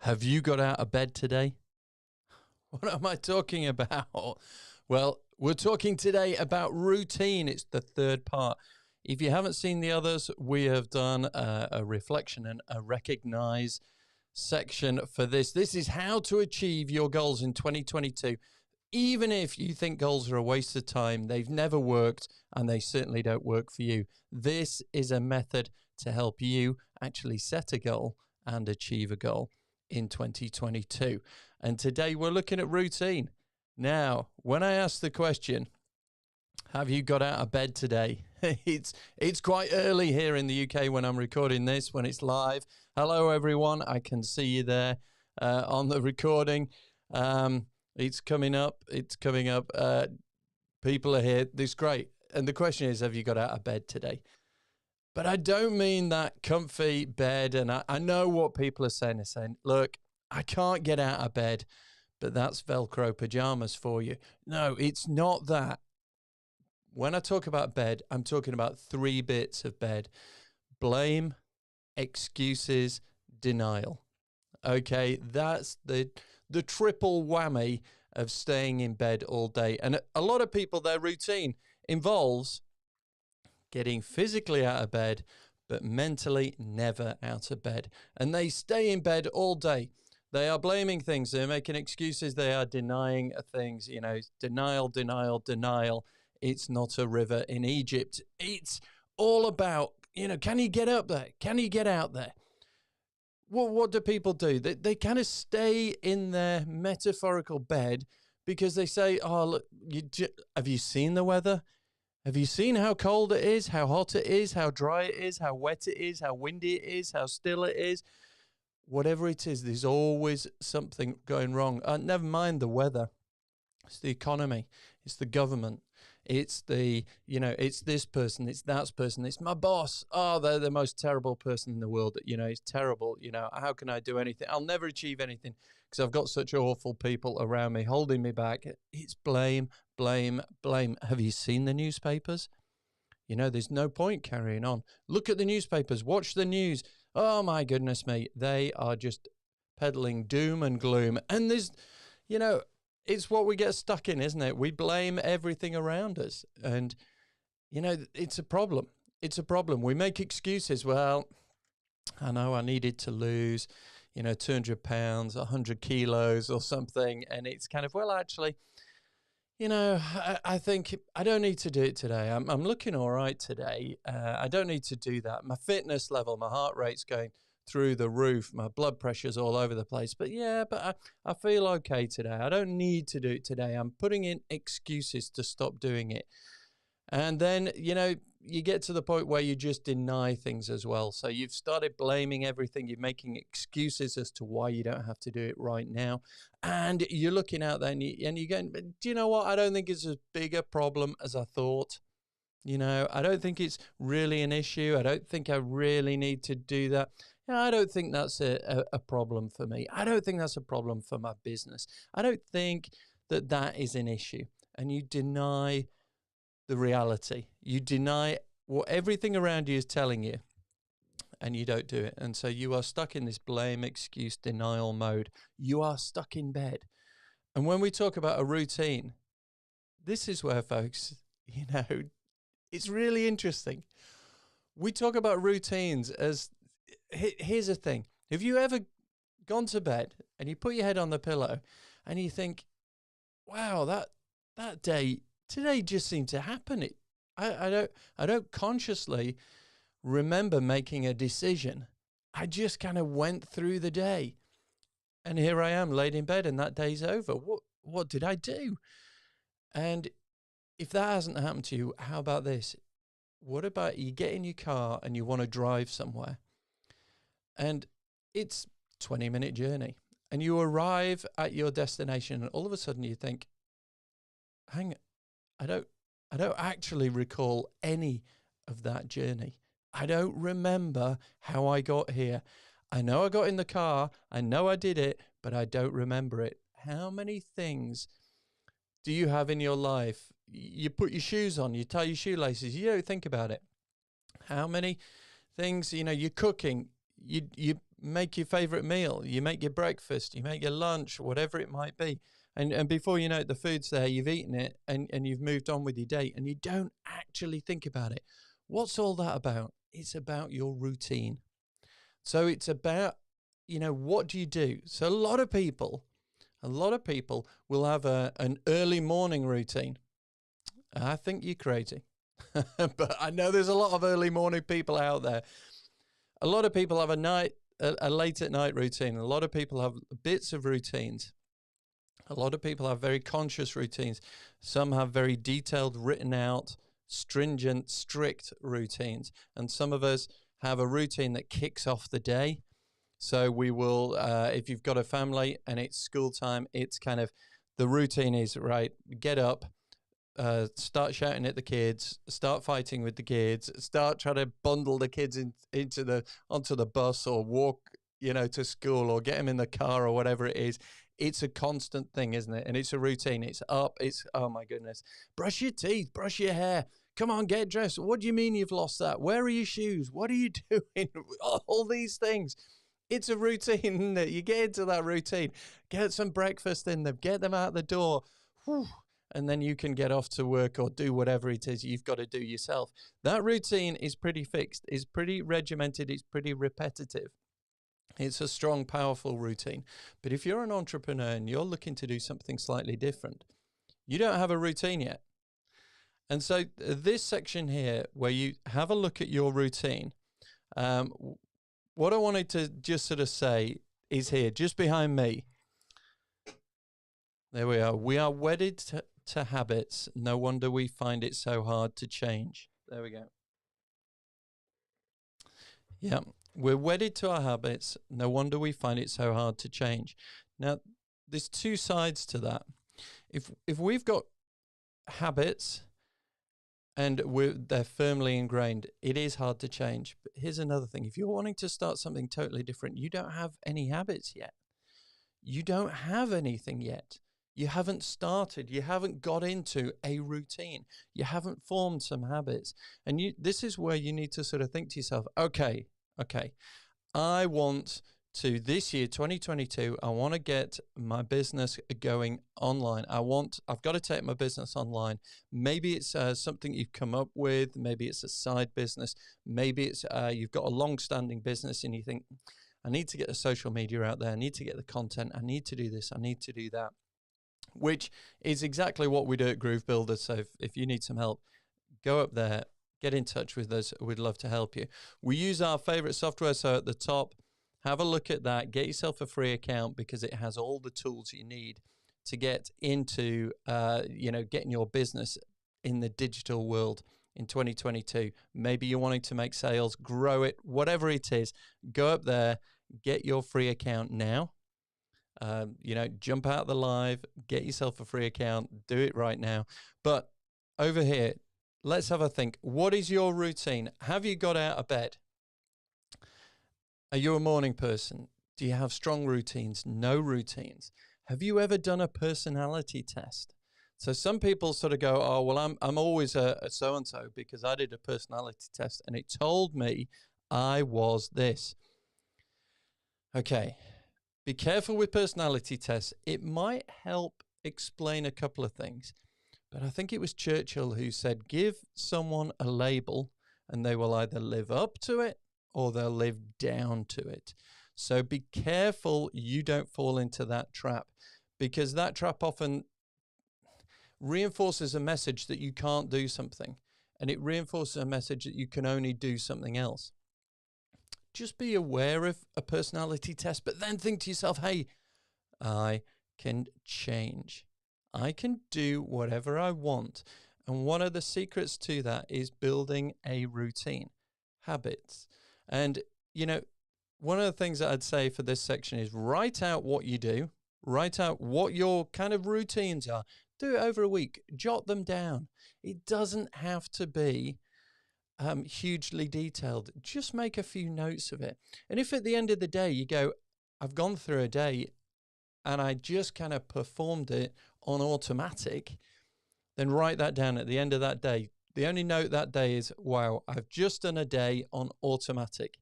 Have you got out of bed today? What am I talking about? Well, we're talking today about routine. It's the third part. If you haven't seen the others, we have done a reflection and a recognize section for this. This is how to achieve your goals in 2022. Even if you think goals are a waste of time, they've never worked and they certainly don't work for you. This is a method to help you actually set a goal and achieve a goal in 2022. And today we're looking at routine. Now, when I ask the question, have you got out of bed today? It's quite early here in the UK when I'm recording this, when it's live. Hello, everyone. I can see you there on the recording. It's coming up. It's coming up. People are here. This is great. And the question is, have you got out of bed today? But I don't mean that comfy bed. And I know what people are saying. They're saying, look, I can't get out of bed, but that's Velcro pajamas for you. No, it's not that. When I talk about bed, I'm talking about three bits of bed: blame, excuses, denial. Okay, that's the triple whammy of staying in bed all day. And a lot of people, their routine involves getting physically out of bed, but mentally never out of bed. And they stay in bed all day. They are blaming things. They're making excuses. They are denying things. You know, denial, denial, denial. It's not a river in Egypt. It's all about, can you get up there? Can you get out there? Well, what do people do? They kind of stay in their metaphorical bed because they say, oh, look, have you seen the weather? Have you seen how cold it is, how hot it is, how dry it is, how wet it is, how windy it is, how still it is? Whatever it is, there's always something going wrong. Never mind the weather. It's the economy. It's the government. It's it's this person. It's that person. It's my boss. Oh, they're the most terrible person in the world. It's terrible. How can I do anything? I'll never achieve anything because I've got such awful people around me holding me back. It's blame, blame, blame. Have you seen the newspapers? There's no point carrying on. Look at the newspapers. Watch the news. Oh, my goodness me. They are just peddling doom and gloom. And there's, it's what we get stuck in, isn't it? We blame everything around us. And, it's a problem. It's a problem. We make excuses. Well, I know I needed to lose, 200 pounds, 100 kilos or something. And it's kind of, well, actually, I think I don't need to do it today. I'm looking all right today. I don't need to do that. My fitness level, my heart rate's going through the roof. My blood pressure's all over the place. But I feel okay today. I don't need to do it today. I'm putting in excuses to stop doing it. And then, you get to the point where you just deny things as well. So you've started blaming everything. You're making excuses as to why you don't have to do it right now. And you're looking out there and you're going, do you know what? I don't think it's as big a problem as I thought. I don't think it's really an issue. I don't think I really need to do that. I don't think that's a problem for me. I don't think that's a problem for my business. I don't think that is an issue. And you deny the reality. You deny what everything around you is telling you, and you don't do it. And so you are stuck in this blame, excuse, denial mode. You are stuck in bed. And when we talk about a routine, this is where, folks, it's really interesting. We talk about routines as, here's the thing. Have you ever gone to bed and you put your head on the pillow and you think, wow, that day, today just seemed to happen. I don't consciously remember making a decision. I just kind of went through the day. And here I am laid in bed and that day's over. What did I do? And if that hasn't happened to you, how about this? What about you get in your car and you want to drive somewhere? And it's a 20-minute journey. And you arrive at your destination and all of a sudden you think, hang on, I don't actually recall any of that journey. I don't remember how I got here. I know I got in the car. I know I did it, but I don't remember it. How many things do you have in your life? You put your shoes on, you tie your shoelaces, you don't think about it. How many things, you're cooking, you make your favorite meal. You make your breakfast, you make your lunch, whatever it might be. And before you know it, the food's there, you've eaten it, and you've moved on with your day, and you don't actually think about it. What's all that about? It's about your routine. So it's about, what do you do? So a lot of people will have an early morning routine. I think you're crazy. But I know there's a lot of early morning people out there. A lot of people have a late at night routine. A lot of people have bits of routines. A lot of people have very conscious routines. Some have very detailed, written out, stringent, strict routines. And some of us have a routine that kicks off the day. So we will, if you've got a family and it's school time, it's kind of, the routine is, right, get up, start shouting at the kids, start fighting with the kids, start trying to bundle the kids onto the bus, or walk, to school, or get them in the car, or whatever it is. It's a constant thing, isn't it? And it's a routine. It's up. It's, oh my goodness. Brush your teeth, brush your hair. Come on, get dressed. What do you mean you've lost that? Where are your shoes? What are you doing? All these things. It's a routine, isn't it? You get into that routine, get some breakfast in them, get them out the door, and then you can get off to work or do whatever it is you've got to do yourself. That routine is pretty fixed, it's pretty regimented, it's pretty repetitive. It's a strong, powerful routine. But if you're an entrepreneur and you're looking to do something slightly different, you don't have a routine yet. And so this section here, where you have a look at your routine, what I wanted to just sort of say is here, just behind me. There we are. We are wedded to habits. No wonder we find it so hard to change. There we go. Yeah, we're wedded to our habits. No wonder we find it so hard to change. Now, there's two sides to that. If we've got habits and they're firmly ingrained, it is hard to change. But here's another thing. If you're wanting to start something totally different, you don't have any habits yet. You don't have anything yet. You haven't started. You haven't got into a routine. You haven't formed some habits. And this is where you need to sort of think to yourself, okay, I want to, this year, 2022, I want to get my business going online. I've got to take my business online. Maybe it's something you've come up with. Maybe it's a side business. Maybe it's you've got a long-standing business and you think, I need to get the social media out there. I need to get the content. I need to do this. I need to do that, which is exactly what we do at Groove Builder. So if you need some help, go up there, get in touch with us. We'd love to help you. We use our favorite software. So at the top, have a look at that. Get yourself a free account because it has all the tools you need to get into, getting your business in the digital world in 2022. Maybe you're wanting to make sales, grow it, whatever it is. Go up there, get your free account now. Jump out the live, get yourself a free account, do it right now. But over here, let's have a think. What is your routine? Have you got out of bed? Are you a morning person? Do you have strong routines? No routines? Have you ever done a personality test? So some people sort of go, oh, well, I'm always a so-and-so because I did a personality test and it told me I was this. Okay, be careful with personality tests. It might help explain a couple of things, but I think it was Churchill who said, give someone a label and they will either live up to it or they'll live down to it. So be careful you don't fall into that trap, because that trap often reinforces a message that you can't do something, and it reinforces a message that you can only do something else. Just be aware of a personality test, but then think to yourself, hey, I can change. I can do whatever I want. And one of the secrets to that is building a routine, habits. And, one of the things that I'd say for this section is write out what you do, write out what your kind of routines are. Do it over a week, jot them down. It doesn't have to be hugely detailed. Just make a few notes of it. And if at the end of the day you go, I've gone through a day and I just kind of performed it on automatic, then write that down at the end of that day. The only note that day is, wow, I've just done a day on automatic.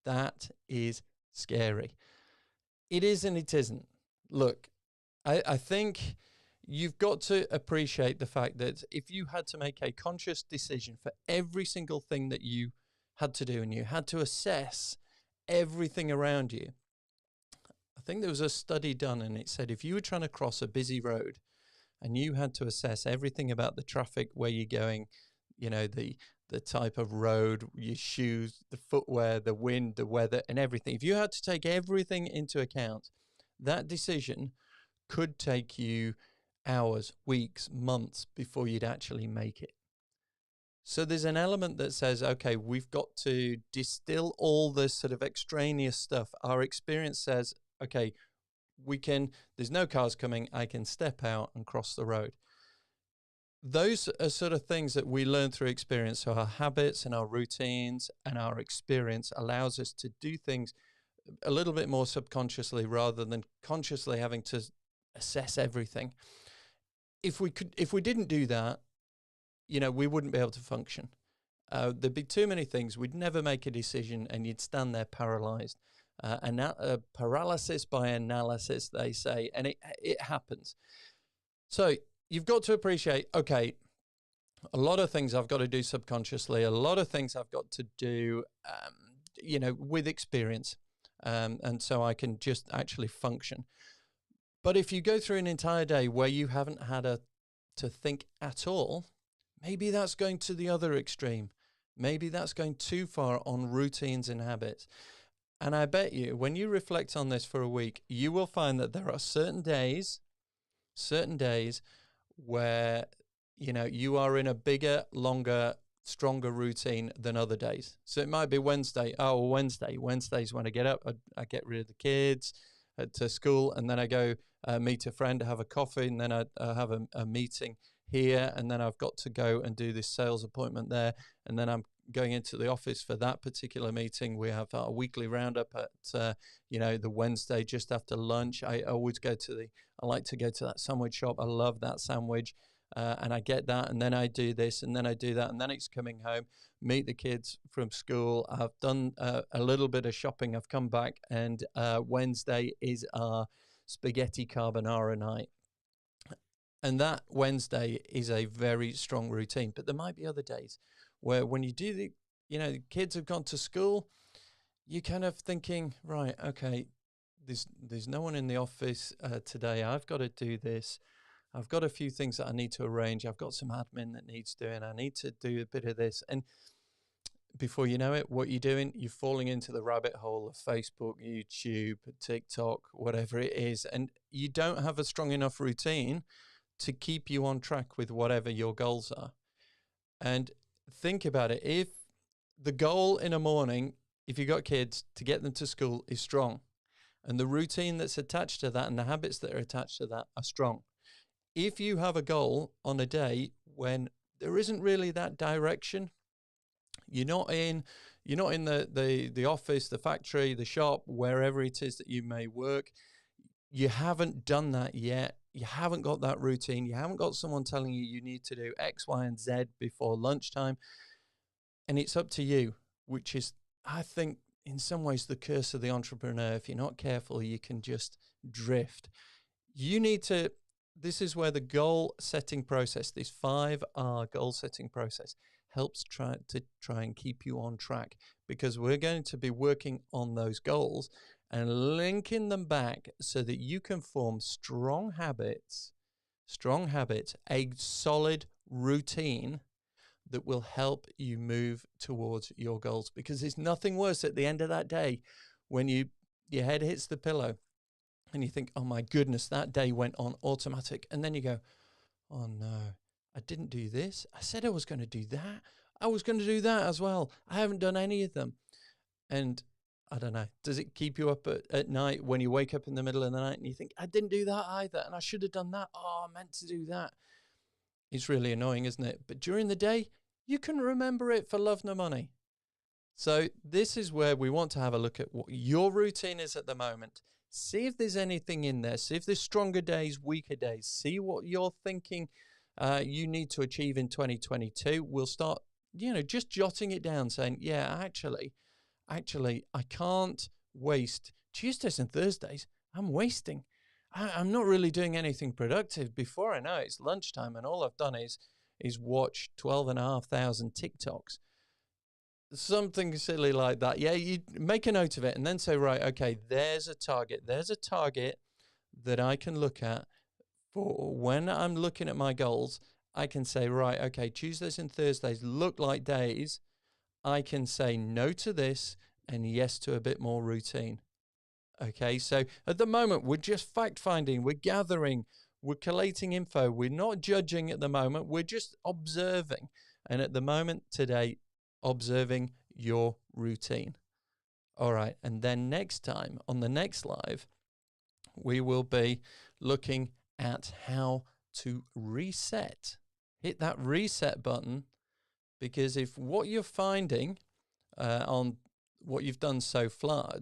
That is scary. It is and it isn't. Look, I think you've got to appreciate the fact that if you had to make a conscious decision for every single thing that you had to do and you had to assess everything around you, I think there was a study done and it said if you were trying to cross a busy road and you had to assess everything about the traffic, where you're going, you know, the type of road, your shoes, the footwear, the wind, the weather, and everything. If you had to take everything into account, that decision could take you hours, weeks, months before you'd actually make it. So there's an element that says, okay, we've got to distill all this sort of extraneous stuff. Our experience says, okay, there's no cars coming, I can step out and cross the road. Those are sort of things that we learn through experience. So our habits and our routines and our experience allows us to do things a little bit more subconsciously rather than consciously having to assess everything. If we didn't do that, you know, we wouldn't be able to function. There'd be too many things. We'd never make a decision and you'd stand there paralyzed. Paralysis by analysis, they say, and it happens. So you've got to appreciate, okay, a lot of things I've got to do subconsciously, a lot of things I've got to do, you know, with experience. And so I can just actually function. But if you go through an entire day where you haven't had to think at all, maybe that's going to the other extreme. Maybe that's going too far on routines and habits. And I bet you, when you reflect on this for a week, you will find that there are certain days where, you know, you are in a bigger, longer, stronger routine than other days. So it might be Wednesday. Oh, Wednesday's when I get up, I get rid of the kids to school, and then I go meet a friend, have a coffee, and then I have a meeting here, and then I've got to go and do this sales appointment there, and then I'm going into the office for that particular meeting. We have our weekly roundup at you know, the Wednesday just after lunch. I always I like to go to that sandwich shop. I love that sandwich. And I get that, and then I do this, and then I do that, and then it's coming home, meet the kids from school. I've done a little bit of shopping. I've come back, and Wednesday is our spaghetti carbonara night. And that Wednesday is a very strong routine. But there might be other days where when you do the kids have gone to school, you're kind of thinking, right, okay, there's no one in the office today. I've got to do this. I've got a few things that I need to arrange. I've got some admin that needs doing. I need to do a bit of this. And before you know it, what you're doing, you're falling into the rabbit hole of Facebook, YouTube, TikTok, whatever it is. And you don't have a strong enough routine to keep you on track with whatever your goals are. And think about it. If the goal in a morning, if you've got kids, to get them to school is strong, and the routine that's attached to that and the habits that are attached to that are strong. If you have a goal on a day when there isn't really that direction, you're not in the office, the factory, the shop, wherever it is that you may work, you haven't done that yet. You haven't got that routine. You haven't got someone telling you need to do X, Y, and Z before lunchtime. And it's up to you, which is, I think, in some ways the curse of the entrepreneur. If you're not careful, you can just drift. This is where the goal setting process, this 5R goal setting process, helps try and keep you on track, because we're going to be working on those goals and linking them back so that you can form strong habits, a solid routine that will help you move towards your goals. Because there's nothing worse at the end of that day when your head hits the pillow and you think, oh my goodness, that day went on automatic. And then you go, oh no, I didn't do this. I said I was going to do that. I was going to do that as well. I haven't done any of them. And I don't know, does it keep you up at night when you wake up in the middle of the night and you think, I didn't do that either, and I should have done that. Oh, I meant to do that. It's really annoying, isn't it? But during the day, you can remember it for love nor money. So this is where we want to have a look at what your routine is at the moment. See if there's anything in there. See if there's stronger days, weaker days. See what you're thinking you need to achieve in 2022. We'll start, just jotting it down, saying, yeah, actually, I can't waste. Tuesdays and Thursdays, I'm wasting. I'm not really doing anything productive. Before I know it, it's lunchtime, and all I've done is watch 12,500 TikToks. Something silly like that. Yeah, you make a note of it and then say, right, okay, there's a target. There's a target that I can look at for when I'm looking at my goals. I can say, right, okay, Tuesdays and Thursdays look like days. I can say no to this and yes to a bit more routine. Okay, so at the moment, we're just fact-finding, we're gathering, we're collating info, we're not judging at the moment, we're just observing. And at the moment today, observing your routine. All right, and then next time, on the next live, we will be looking at how to reset. Hit that reset button, because if what you're finding on what you've done so far,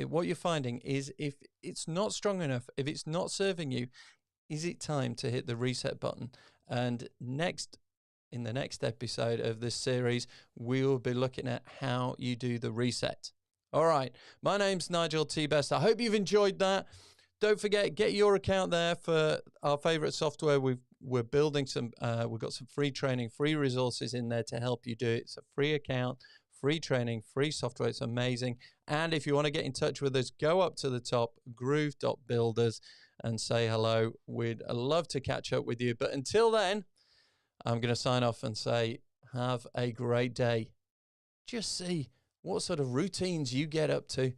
what you're finding is if it's not strong enough, if it's not serving you, is it time to hit the reset button? And in the next episode of this series, we will be looking at how you do the reset. All right, my name's Nigel T. Best. I hope you've enjoyed that. Don't forget, get your account there for our favorite software. We're building some, we've got some free training, free resources in there to help you do it. It's a free account, free training, free software. It's amazing. And if you want to get in touch with us, go up to the top, groove.builders, and say hello. We'd love to catch up with you. But until then, I'm going to sign off and say, have a great day. Just see what sort of routines you get up to